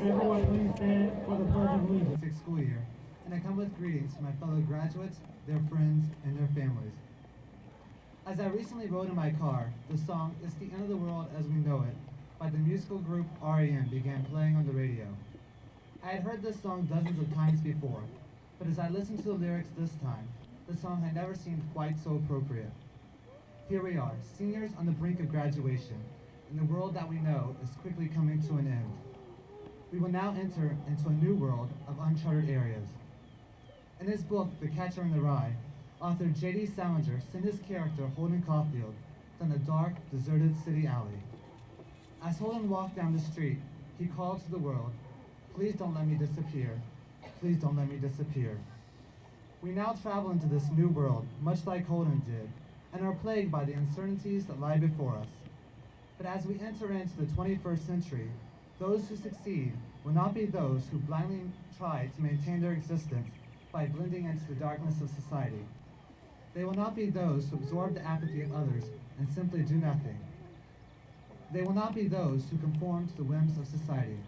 Everyone please stand for the Pledge of Allegiance. School year, and I come with greetings to my fellow graduates, their friends, and their families. As I recently rode in my car, the song "It's the End of the World as We Know It" by the musical group REM began playing on the radio. I had heard this song dozens of times before, but as I listened to the lyrics this time, the song had never seemed quite so appropriate. Here we are, seniors on the brink of graduation, and the world that we know is quickly coming to an end. We will now enter into a new world of uncharted areas. In his book, The Catcher in the Rye, author J.D. Salinger sent his character, Holden Caulfield, down a dark, deserted city alley. As Holden walked down the street, he called to the world, "Please don't let me disappear. Please don't let me disappear." We now travel into this new world, much like Holden did, and are plagued by the uncertainties that lie before us. But as we enter into the 21st century, those who succeed will not be those who blindly try to maintain their existence by blending into the darkness of society. They will not be those who absorb the apathy of others and simply do nothing. They will not be those who conform to the whims of society.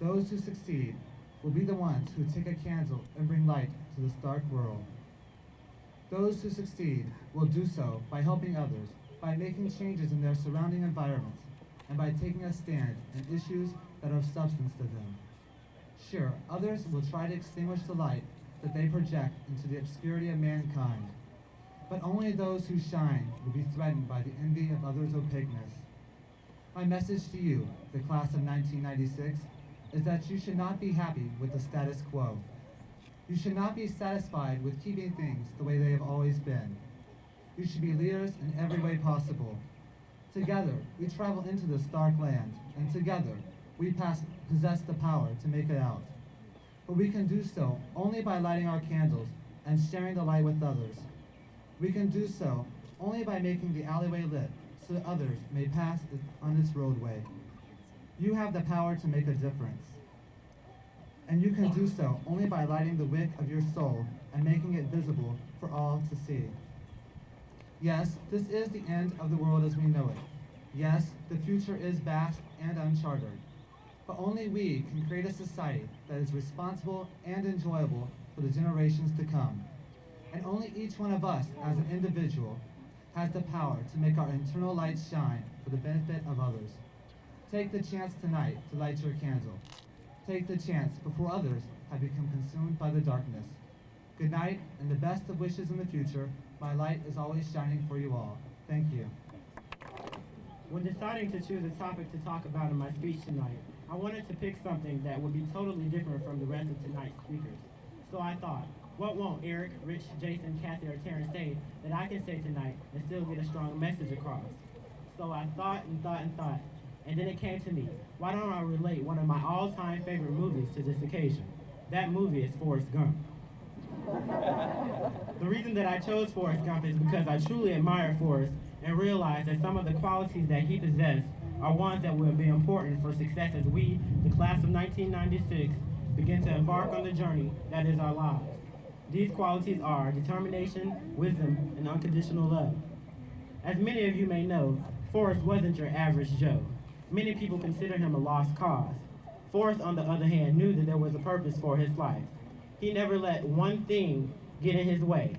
Those who succeed will be the ones who take a candle and bring light to this dark world. Those who succeed will do so by helping others, by making changes in their surrounding environments, and by taking a stand in issues that are of substance to them. Sure, others will try to extinguish the light that they project into the obscurity of mankind, but only those who shine will be threatened by the envy of others' opaqueness. My message to you, the class of 1996, is that you should not be happy with the status quo. You should not be satisfied with keeping things the way they have always been. You should be leaders in every way possible. Together, we travel into this dark land, and together, we possess the power to make it out. But we can do so only by lighting our candles and sharing the light with others. We can do so only by making the alleyway lit so that others may pass on this roadway. You have the power to make a difference. And you can do so only by lighting the wick of your soul and making it visible for all to see. Yes, this is the end of the world as we know it. Yes, the future is vast and uncharted. But only we can create a society that is responsible and enjoyable for the generations to come. And only each one of us as an individual has the power to make our internal light shine for the benefit of others. Take the chance tonight to light your candle. Take the chance before others have become consumed by the darkness. Good night, and the best of wishes in the future. My light is always shining for you all. Thank you. When deciding to choose a topic to talk about in my speech tonight, I wanted to pick something that would be totally different from the rest of tonight's speakers. So I thought, what won't Eric, Rich, Jason, Kathy, or Terrence say that I can say tonight and still get a strong message across? So I thought and thought and thought, and then it came to me. Why don't I relate one of my all-time favorite movies to this occasion? That movie is Forrest Gump. The reason that I chose Forrest Gump is because I truly admire Forrest and realize that some of the qualities that he possessed are ones that will be important for success as we, the class of 1996, begin to embark on the journey that is our lives. These qualities are determination, wisdom, and unconditional love. As many of you may know, Forrest wasn't your average Joe. Many people consider him a lost cause. Forrest, on the other hand, knew that there was a purpose for his life. He never let one thing get in his way.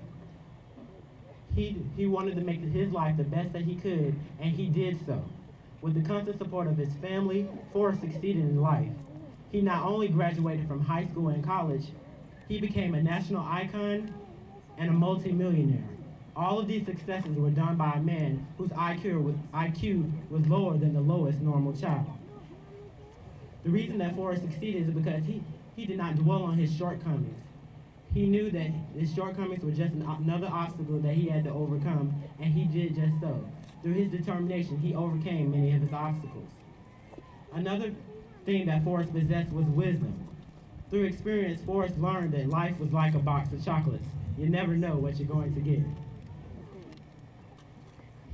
He wanted to make his life the best that he could, and he did so. With the constant support of his family, Forrest succeeded in life. He not only graduated from high school and college, he became a national icon and a multi-millionaire. All of these successes were done by a man whose IQ was lower than the lowest normal child. The reason that Forrest succeeded is because he did not dwell on his shortcomings. He knew that his shortcomings were just another obstacle that he had to overcome, and he did just so. Through his determination, he overcame many of his obstacles. Another thing that Forrest possessed was wisdom. Through experience, Forrest learned that life was like a box of chocolates. You never know what you're going to get.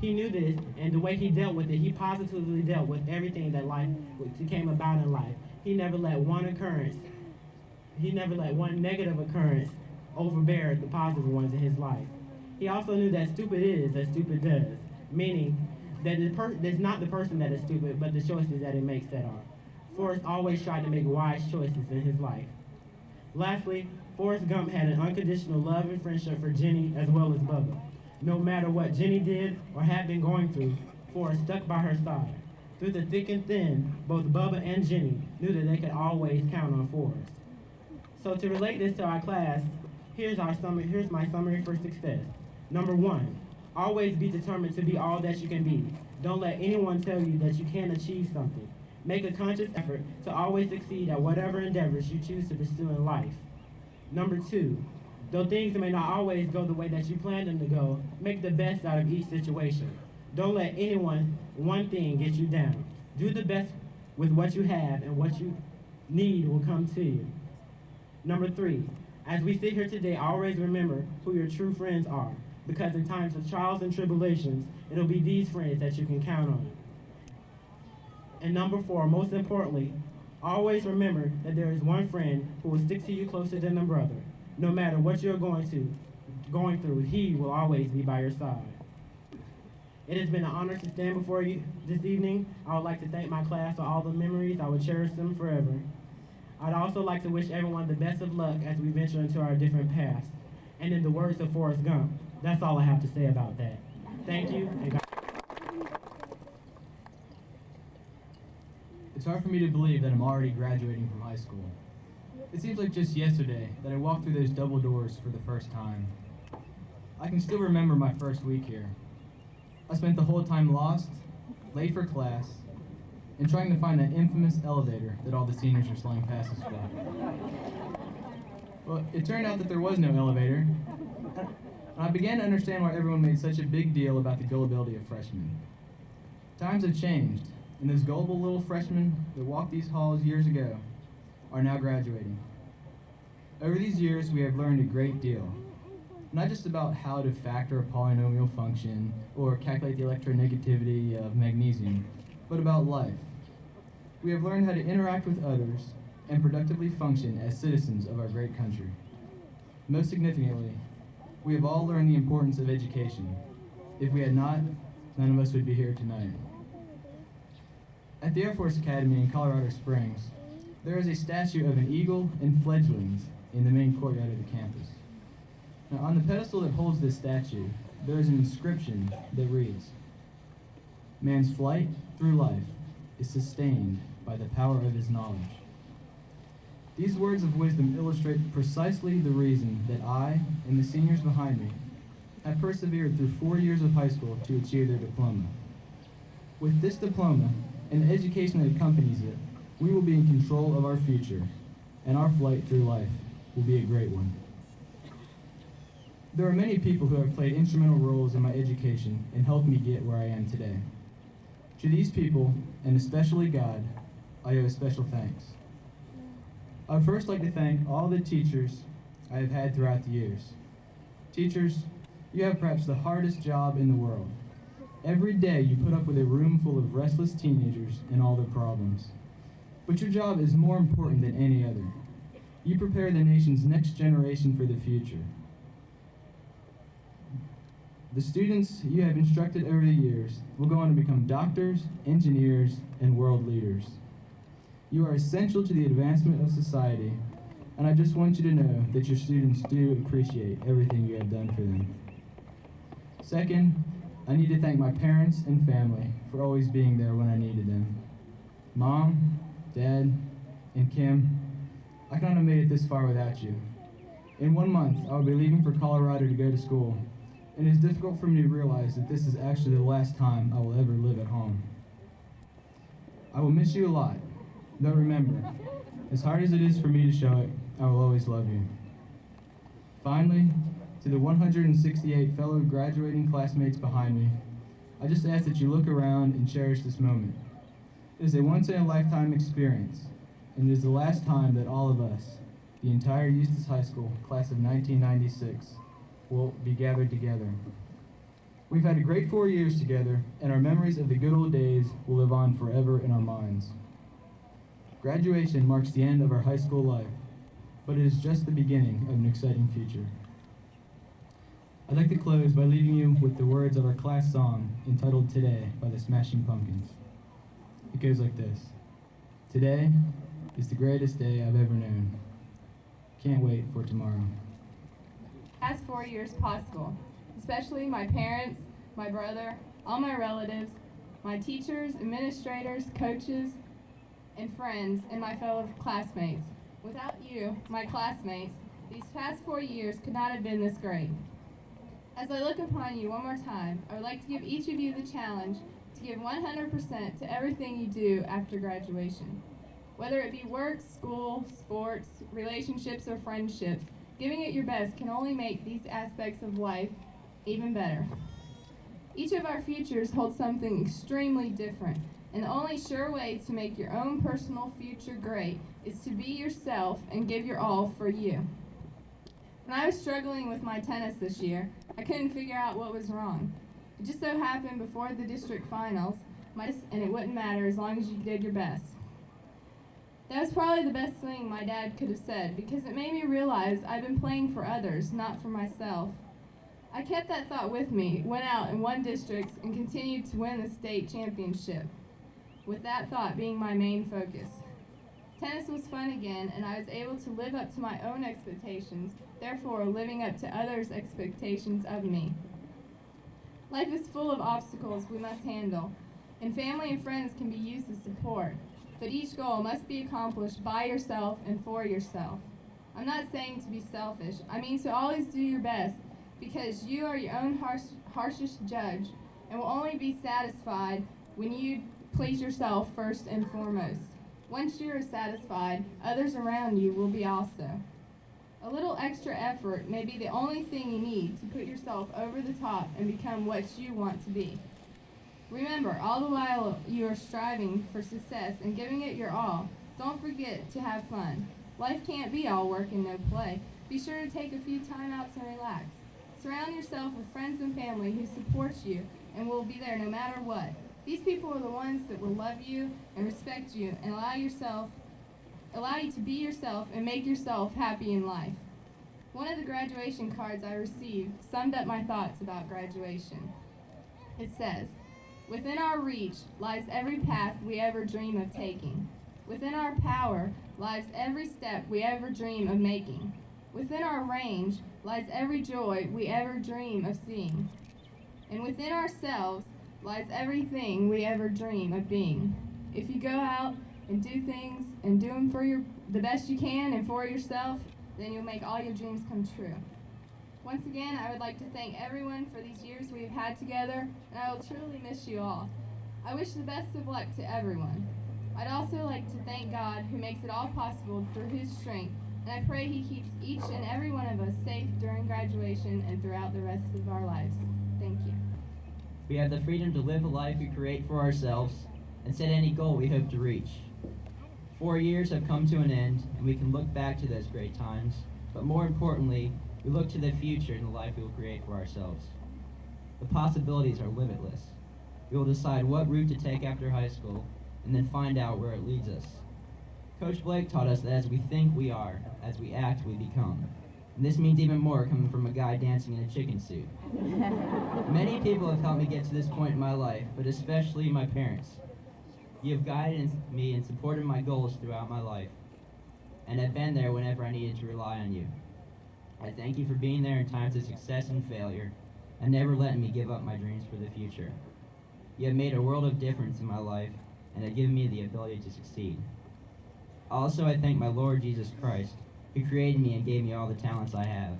He knew this, and the way he dealt with it, he positively dealt with everything that came about in life. He never let one negative occurrence overbear the positive ones in his life. He also knew that stupid is as stupid does, meaning that it's not the person that is stupid, but the choices that it makes that are. Forrest always tried to make wise choices in his life. Lastly, Forrest Gump had an unconditional love and friendship for Jenny as well as Bubba. No matter what Jenny did or had been going through, Forrest stuck by her side. Through the thick and thin, both Bubba and Jenny knew that they could always count on Forrest. So to relate this to our class, here's my summary for success. Number 1, always be determined to be all that you can be. Don't let anyone tell you that you can't achieve something. Make a conscious effort to always succeed at whatever endeavors you choose to pursue in life. Number 2, though things may not always go the way that you planned them to go, make the best out of each situation. Don't let one thing get you down. Do the best with what you have, and what you need will come to you. Number 3, as we sit here today, always remember who your true friends are, because in times of trials and tribulations, it'll be these friends that you can count on. And number 4, most importantly, always remember that there is one friend who will stick to you closer than a brother. No matter what you're going through, he will always be by your side. It has been an honor to stand before you this evening. I would like to thank my class for all the memories. I will cherish them forever. I'd also like to wish everyone the best of luck as we venture into our different paths. And in the words of Forrest Gump, that's all I have to say about that. Thank you, and God. It's hard for me to believe that I'm already graduating from high school. It seems like just yesterday that I walked through those double doors for the first time. I can still remember my first week here. I spent the whole time lost, late for class, and trying to find that infamous elevator that all the seniors are selling passes for. Well, it turned out that there was no elevator, and I began to understand why everyone made such a big deal about the gullibility of freshmen. Times have changed, and those gullible little freshmen that walked these halls years ago are now graduating. Over these years, we have learned a great deal, not just about how to factor a polynomial function or calculate the electronegativity of magnesium, but about life. We have learned how to interact with others and productively function as citizens of our great country. Most significantly, we have all learned the importance of education. If we had not, none of us would be here tonight. At the Air Force Academy in Colorado Springs, there is a statue of an eagle and fledglings in the main courtyard of the campus. Now, on the pedestal that holds this statue, there is an inscription that reads, "Man's flight through life is sustained by the power of his knowledge." These words of wisdom illustrate precisely the reason that I and the seniors behind me have persevered through 4 years of high school to achieve their diploma. With this diploma and the education that accompanies it, we will be in control of our future, and our flight through life will be a great one. There are many people who have played instrumental roles in my education and helped me get where I am today. To these people, and especially God, I owe a special thanks. I would first like to thank all the teachers I have had throughout the years. Teachers, you have perhaps the hardest job in the world. Every day you put up with a room full of restless teenagers and all their problems. But your job is more important than any other. You prepare the nation's next generation for the future. The students you have instructed over the years will go on to become doctors, engineers, and world leaders. You are essential to the advancement of society, and I just want you to know that your students do appreciate everything you have done for them. Second, I need to thank my parents and family for always being there when I needed them. Mom, Dad, and Kim, I could not have made it this far without you. In 1 month, I will be leaving for Colorado to go to school, and it is difficult for me to realize that this is actually the last time I will ever live at home. I will miss you a lot, though remember, as hard as it is for me to show it, I will always love you. Finally, to the 168 fellow graduating classmates behind me, I just ask that you look around and cherish this moment. It is a once-in-a-lifetime experience, and it is the last time that all of us, the entire Eustis High School class of 1996, will be gathered together. We've had a great 4 years together, and our memories of the good old days will live on forever in our minds. Graduation marks the end of our high school life, but it is just the beginning of an exciting future. I'd like to close by leaving you with the words of our class song entitled Today by the Smashing Pumpkins. It goes like this. Today is the greatest day I've ever known. Can't wait for tomorrow. Past 4 years possible, especially my parents, my brother, all my relatives, my teachers, administrators, coaches, and friends, and my fellow classmates. Without you, my classmates, these past 4 years could not have been this great. As I look upon you one more time, I would like to give each of you the challenge to give 100% to everything you do after graduation. Whether it be work, school, sports, relationships, or friendships, giving it your best can only make these aspects of life even better. Each of our futures holds something extremely different, and the only sure way to make your own personal future great is to be yourself and give your all for you. When I was struggling with my tennis this year, I couldn't figure out what was wrong. It just so happened before the district finals, and it wouldn't matter as long as you did your best. That was probably the best thing my dad could have said, because it made me realize I've been playing for others, not for myself. I kept that thought with me, went out and won districts, and continued to win the state championship, with that thought being my main focus. Tennis was fun again, and I was able to live up to my own expectations, therefore living up to others' expectations of me. Life is full of obstacles we must handle, and family and friends can be used as support, but each goal must be accomplished by yourself and for yourself. I'm not saying to be selfish, I mean to always do your best, because you are your own harshest judge, and will only be satisfied when you please yourself first and foremost. Once you are satisfied, others around you will be also. A little extra effort may be the only thing you need to put yourself over the top and become what you want to be. Remember, all the while you are striving for success and giving it your all, don't forget to have fun. Life can't be all work and no play. Be sure to take a few timeouts and relax. Surround yourself with friends and family who support you and will be there no matter what. These people are the ones that will love you and respect you and allow you to be yourself and make yourself happy in life. One of the graduation cards I received summed up my thoughts about graduation. It says, "Within our reach lies every path we ever dream of taking. Within our power lies every step we ever dream of making. Within our range lies every joy we ever dream of seeing. And within ourselves lies everything we ever dream of being. If you go out and do things and do them for the best you can and for yourself, then you'll make all your dreams come true." Once again, I would like to thank everyone for these years we've had together, and I will truly miss you all. I wish the best of luck to everyone. I'd also like to thank God, who makes it all possible through His strength, and I pray He keeps each and every one of us safe during graduation and throughout the rest of our lives. Thank you. We have the freedom to live a life we create for ourselves and set any goal we hope to reach. 4 years have come to an end, and we can look back to those great times, but more importantly, we look to the future and the life we will create for ourselves. The possibilities are limitless. We will decide what route to take after high school, and then find out where it leads us. Coach Blake taught us that as we think we are, as we act we become. And this means even more coming from a guy dancing in a chicken suit. Many people have helped me get to this point in my life, but especially my parents. You have guided me and supported my goals throughout my life, and have been there whenever I needed to rely on you. I thank you for being there in times of success and failure, and never letting me give up my dreams for the future. You have made a world of difference in my life, and have given me the ability to succeed. Also, I thank my Lord Jesus Christ, who created me and gave me all the talents I have.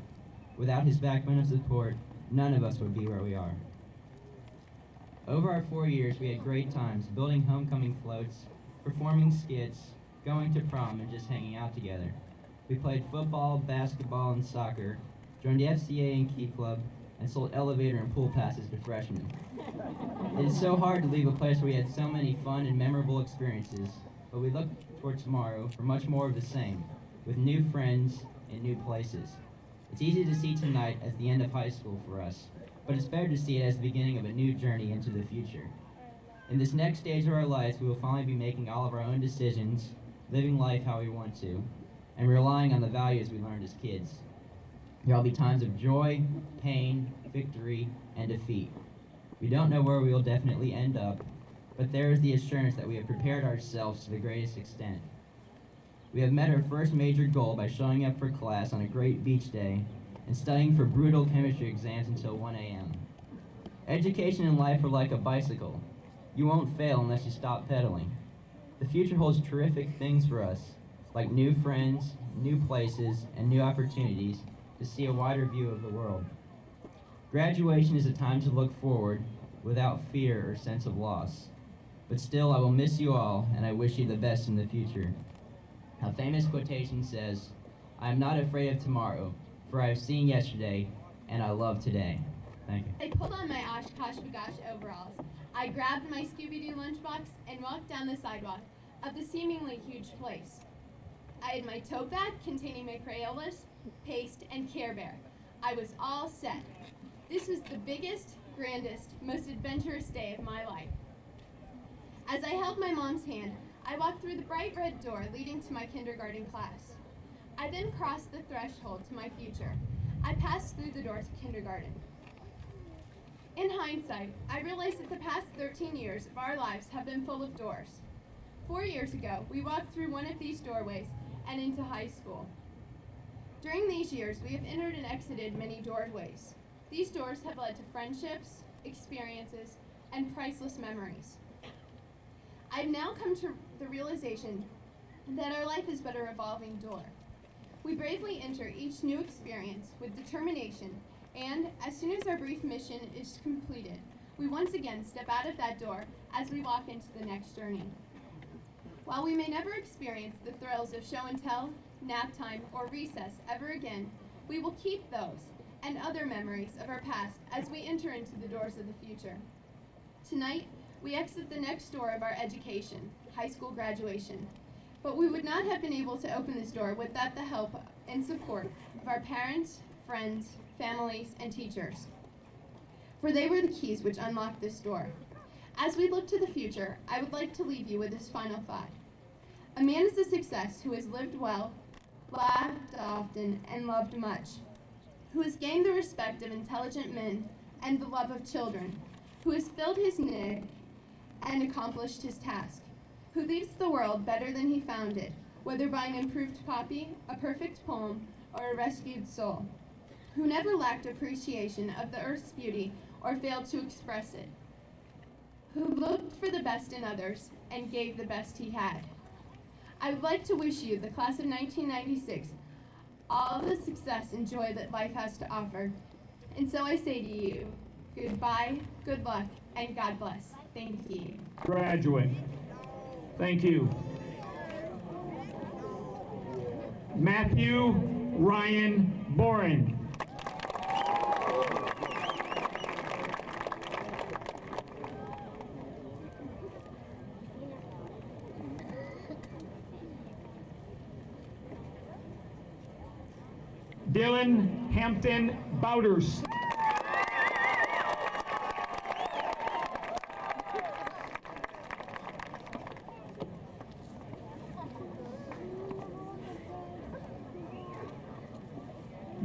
Without His backbone of support, none of us would be where we are. Over our 4 years, we had great times building homecoming floats, performing skits, going to prom, and just hanging out together. We played football, basketball, and soccer, joined the FCA and Key Club, and sold elevator and pool passes to freshmen. It is so hard to leave a place where we had so many fun and memorable experiences, but we look toward tomorrow for much more of the same, with new friends and new places. It's easy to see tonight as the end of high school for us, but it's better to see it as the beginning of a new journey into the future. In this next stage of our lives, we will finally be making all of our own decisions, living life how we want to, and relying on the values we learned as kids. There will be times of joy, pain, victory, and defeat. We don't know where we will definitely end up, but there is the assurance that we have prepared ourselves to the greatest extent. We have met our first major goal by showing up for class on a great beach day and studying for brutal chemistry exams until 1 a.m. Education and life are like a bicycle. You won't fail unless you stop pedaling. The future holds terrific things for us, like new friends, new places, and new opportunities to see a wider view of the world. Graduation is a time to look forward without fear or sense of loss. But still, I will miss you all, and I wish you the best in the future. A famous quotation says, "I am not afraid of tomorrow, for I have seen yesterday, and I love today." Thank you. I pulled on my Oshkosh Bagosh overalls. I grabbed my Scooby-Doo lunchbox and walked down the sidewalk of the seemingly huge place. I had my tote bag containing my Crayolas, paste, and Care Bear. I was all set. This was the biggest, grandest, most adventurous day of my life. As I held my mom's hand, I walked through the bright red door leading to my kindergarten class. I then crossed the threshold to my future. I passed through the door to kindergarten. In hindsight, I realized that the past 13 years of our lives have been full of doors. 4 years ago, we walked through one of these doorways and into high school. During these years, we have entered and exited many doorways. These doors have led to friendships, experiences, and priceless memories. I've now come to the realization that our life is but a revolving door. We bravely enter each new experience with determination, and as soon as our brief mission is completed, we once again step out of that door as we walk into the next journey. While we may never experience the thrills of show and tell, nap time, or recess ever again, we will keep those and other memories of our past as we enter into the doors of the future. Tonight, we exit the next door of our education, high school graduation. But we would not have been able to open this door without the help and support of our parents, friends, families, and teachers. For they were the keys which unlocked this door. As we look to the future, I would like to leave you with this final thought. A man is a success who has lived well, laughed often, and loved much, who has gained the respect of intelligent men and the love of children, who has filled his need and accomplished his task, who leaves the world better than he found it, whether by an improved copy, a perfect poem, or a rescued soul, who never lacked appreciation of the earth's beauty or failed to express it, who looked for the best in others and gave the best he had. I would like to wish you, the class of 1996, all the success and joy that life has to offer. And so I say to you, goodbye, good luck, and God bless. Thank you. Graduate. Thank you. Matthew Ryan Boren. Dylan Hampton Bouders.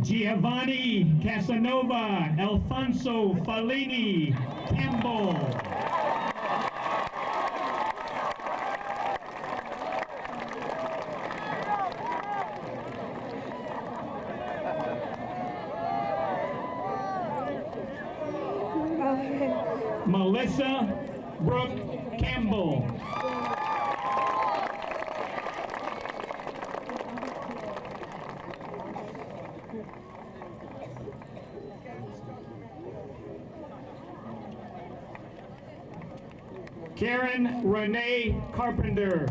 Giovanni Casanova Alfonso Fellini Campbell. Melissa Brooke Campbell. Karen Renee Carpenter.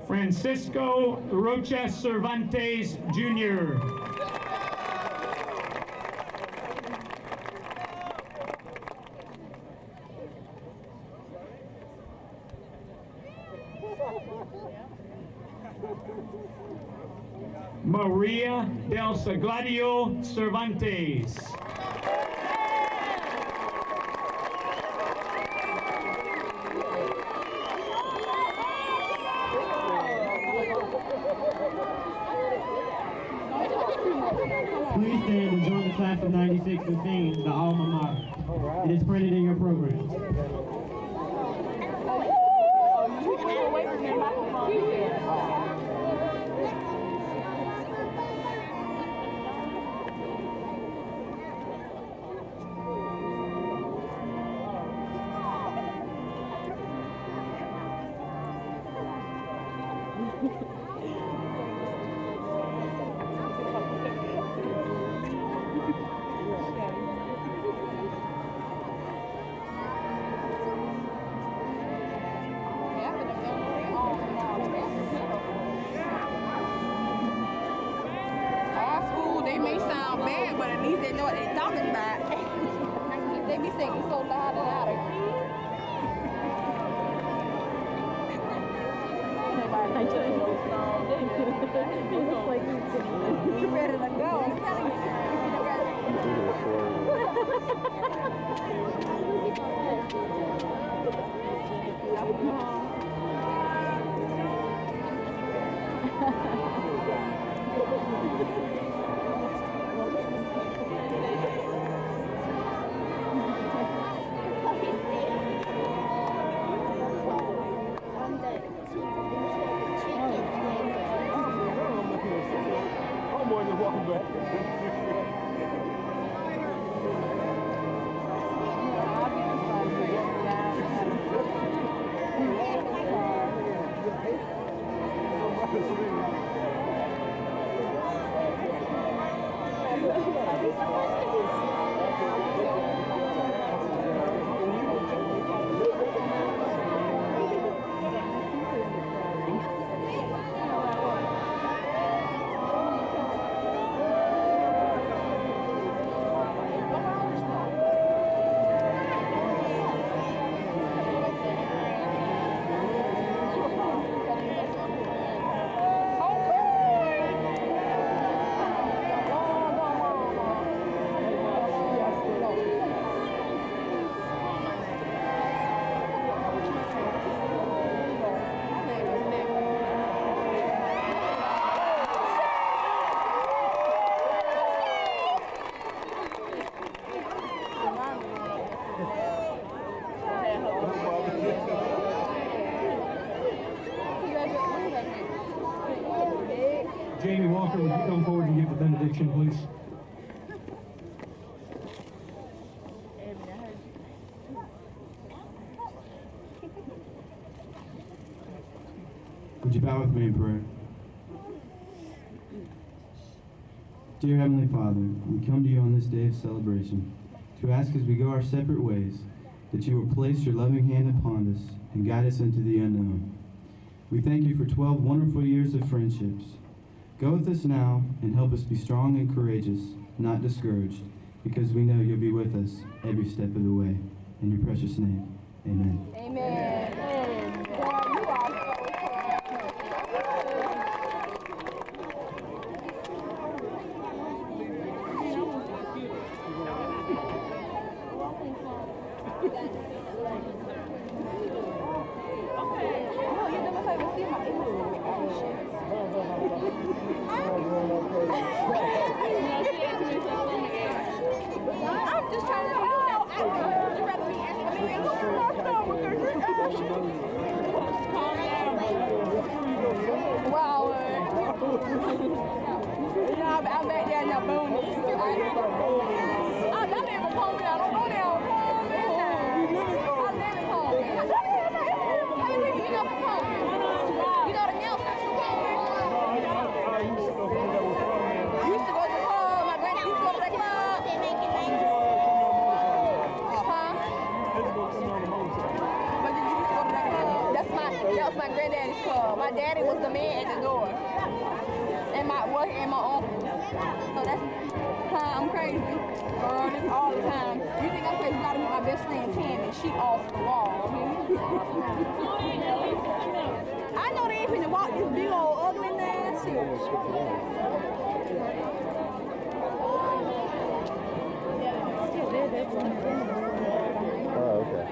Francisco Rocha Cervantes, Jr. Maria del Sagladio Cervantes. Please stand and join the class of 96 in singing the alma mater. It is printed in your program. Our school, they may sound bad, but at least they know what they're talking about. They be singing so loud and out of key. You ready to Jamie Walker, would you come forward and give the benediction, please? Would you bow with me in prayer? Dear Heavenly Father, we come to you on this day of celebration to ask as we go our separate ways that you will place your loving hand upon us and guide us into the unknown. We thank you for 12 wonderful years of friendships. Go with us now and help us be strong and courageous, not discouraged, because we know you'll be with us every step of the way. In your precious name, amen. Amen. I'm just trying to wow. I'm back there in the boonies. I live in Pullman. I don't go down Pullman. I live in Pullman. You know from Pullman. You know the Nelsons from Pullman. You used to go to the club. My granny used to go to the club. But you used to go to that club. That was my granddaddy's club. My daddy was the man at the door. And my uncle. So that's I'm crazy. Girl, this all the time. You think I'm crazy? You gotta meet my best friend Tammy. She off the wall. I know they ain't finna walk this big old ugly nasty. Oh, okay.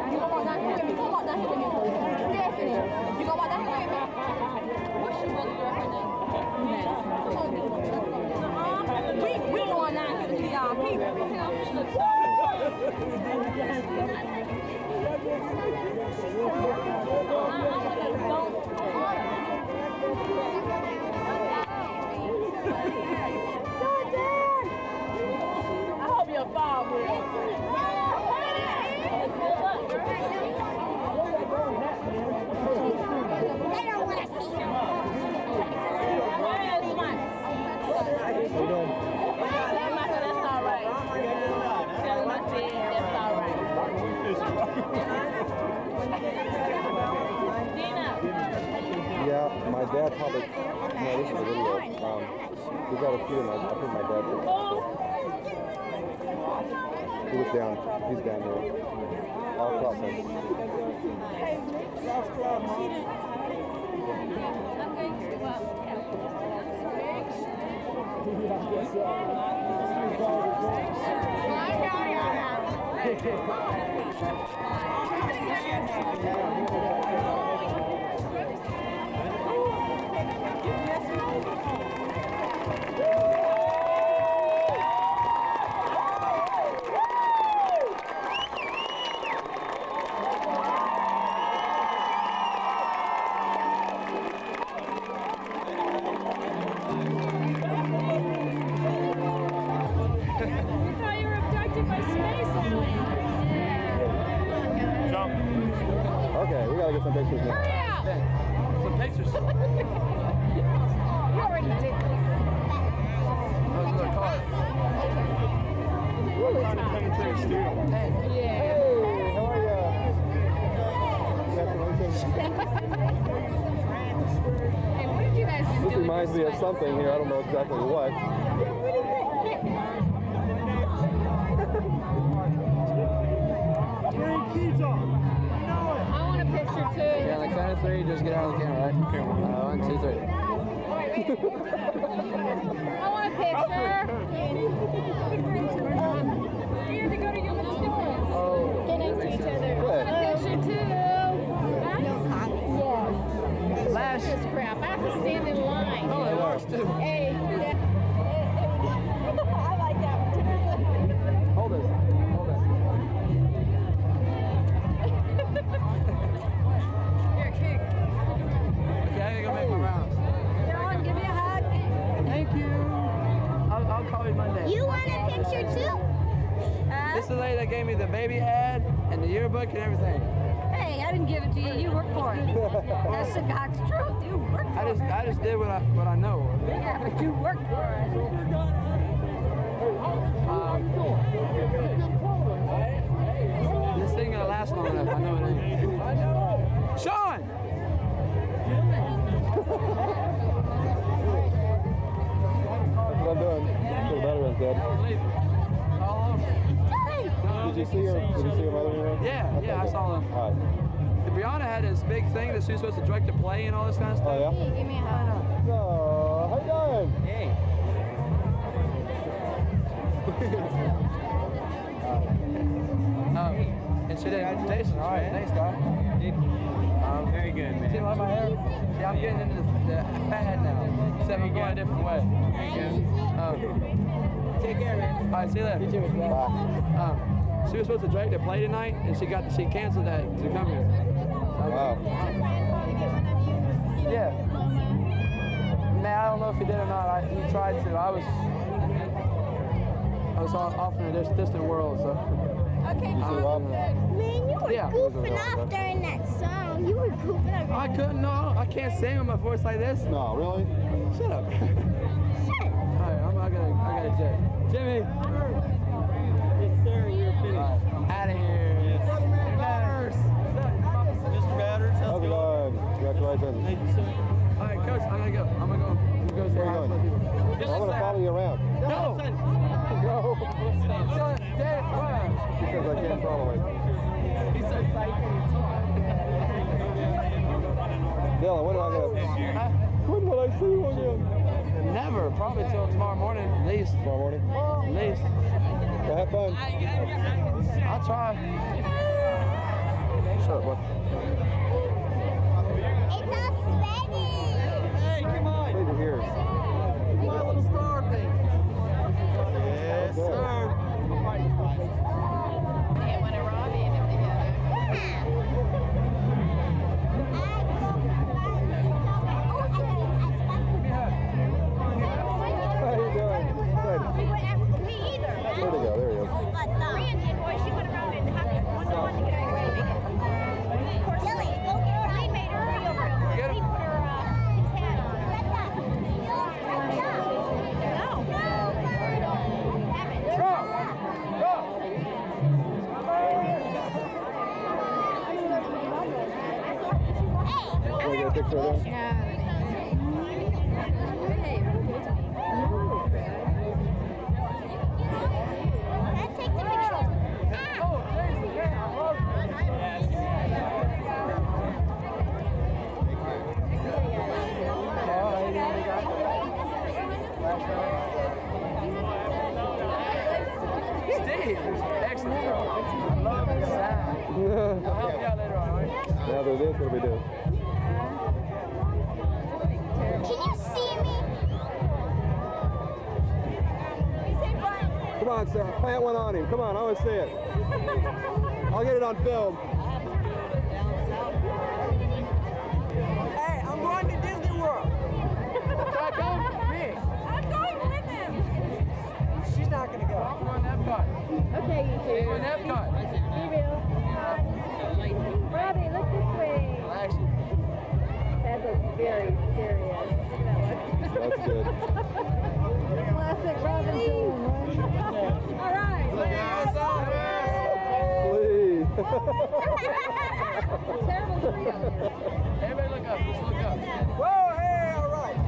You gonna walk down here with me? Come walk down here with me. Stephanie, you gonna walk down here with me? What's your brother's girlfriend name? We going down here to see our people. I hope your father will. They don't want to see him. Where is Mike? Tell him I said that's all right. Tell him I said that's all right. Dina. Yeah, my dad probably. No, this is a video. We got a few, and I think my dad took it. He was down. He's down there. All across him. You thought you were abducted by space aliens. Okay, we gotta get some pictures now. Some pictures. You already did this. Those are the cars. Yeah. Hey, how are ya? Congratulations. Hey, what have you guys been This doing? reminds me of something here. I don't know exactly what. I want a picture too. Yeah, on the count of three, just get out of the camera, right? 1, 2, 3. I want a picture. We have to go to your little difference. Get next to each other. I want a picture too. Yeah. Flash. This crap. I have to stand in line. Oh, it works too. Hey. I like that one. Hold this. Hold it. Here, kick. Okay, I gotta go make my rounds. Dylan, give me a hug. Thank you. I'll call you Monday. You want a picture too? This is the lady that gave me the baby ad and the yearbook and everything. Hey, I didn't give it to you. You worked for it. That's the God's truth. You worked for it. I just did what I know. Yeah, but you worked for it. This thing gonna last long enough. I know it ain't. Sean! What I'm doing. Feel better than dead. Did you see her mother in there? Yeah, I saw them. All right. Brianna had this big thing that she was supposed to direct a play and all this kind of stuff. Oh, yeah? Give me a hug. So, how you doing? Hey. And she did. Congratulations. All right, thanks, guy. Very good, man. See, like my hair? See, I'm getting into the fad now. Except I'm going a different way. There you go. Take care, man. All right, see you later. You too. Bye. She was supposed to direct a play tonight, and she canceled that to come here. Wow. Yeah. Man, I don't know if he did or not. He tried to. I was off in a distant world, so. Okay, You see Rob? Man, you were Yeah. goofing off during that song. You were goofing off. I couldn't. No, I can't sing with my voice like this. No, really? Shut up. Shut. All right, I gotta jet. Jimmy. Yes, sir, you're finished. Out of here. Matters. Mr. Batters, how's How's it it going? going? Congratulations. Thank you, sir. All right, coach, I'm gonna go. I'm gonna go say Where hi you to going? some people. I'm going to follow you around. No. No. Dad, why? Because I can't follow it. He's so psyched. Dylan, when will I see you again? Never. Probably till tomorrow morning, at least. Tomorrow morning? At least. Well, have fun. I'll try. Shut up, bud. It's all sweaty. Hey, come on. Leave your ears. My little star thing. Yes, Okay. sir. Yeah, when Robbie and him together. How you doing? Good. Me either. Where'd he go? There he is. Brandon, boy, she went around and hugged one to get away. Dylan, go get her. I made her real quick. Get him. He put her his hat on. Want to get a picture of them? Take the picture. Steve, excellent job. I love the sound. I'll help you out later on, all right? Now there's this, what do we do? Can you see me? Come on, Sarah, plant one on him. Come on, I want to see it. I'll get it on film. Hey, I'm going to Disney World. Try going with me. I'm going with him. She's not going to go. I'm going to Epcot. Okay, you two. Going to Epcot. Be real. Robbie, look this way. Classic Robinson. All right. Please. Terrible trio. Everybody look up. Just look up. Whoa, hey, all right.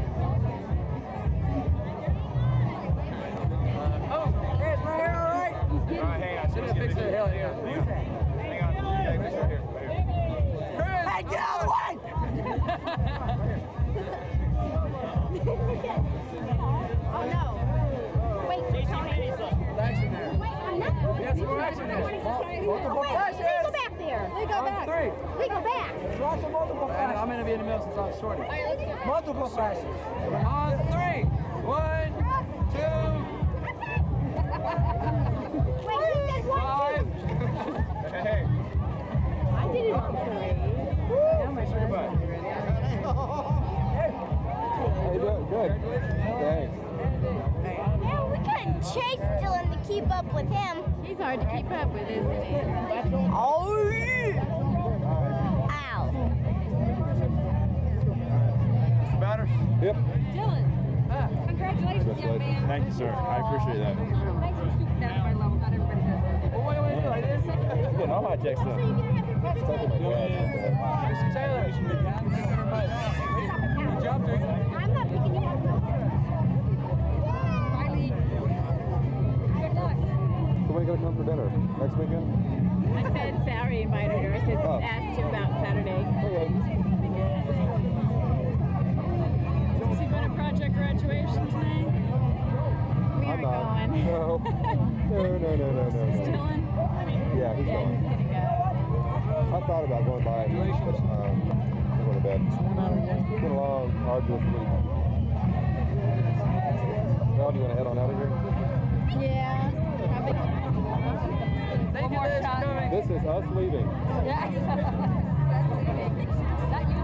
Oh, hey, is my hair all right? All right, hang on. Should have fixed it. Hell yeah. Hang on. Yeah, fix it here. Chris! Hey, get out of the way! Oh no. Wait, Action there. Yes, more action there. Multiple flashes. They go back there. They go back. Three. They go back. Lots of multiple flashes. I'm going to be in the middle since I'm shorty. Multiple flashes. On three. 1, 2, Wait, he said one. 5. Hey. I did it on three. Now my first one already. How you doing? Good. Thanks. Yeah, we couldn't chase Dylan to keep up with him. He's hard to keep up with, isn't he? Oh, yeah. Ow. What's the matter? Yep. Dylan, congratulations, young man. Thank you, sir. I appreciate that. Thanks for stooping down to my level. Not everybody does that. Well, what do you want to do? Like this? Getting all my checks done. Mr. Taylor. Thank you very much. Good job, dude. I'm not picking you up. Riley, good luck. So when are you gonna come for dinner? Next weekend? I said Saturday invited her. I said asked him about Saturday. Okay. Is he going to project graduation tonight? We I'm aren't not. going. No. No. Dylan? I mean, Yeah, he's going. he's gonna go. I thought about going by, but I'm going to bed. It's been a long, arduous week. Well, do you want to head on out of here? Yeah. Thank you guys for coming. This is us leaving. Yeah. That you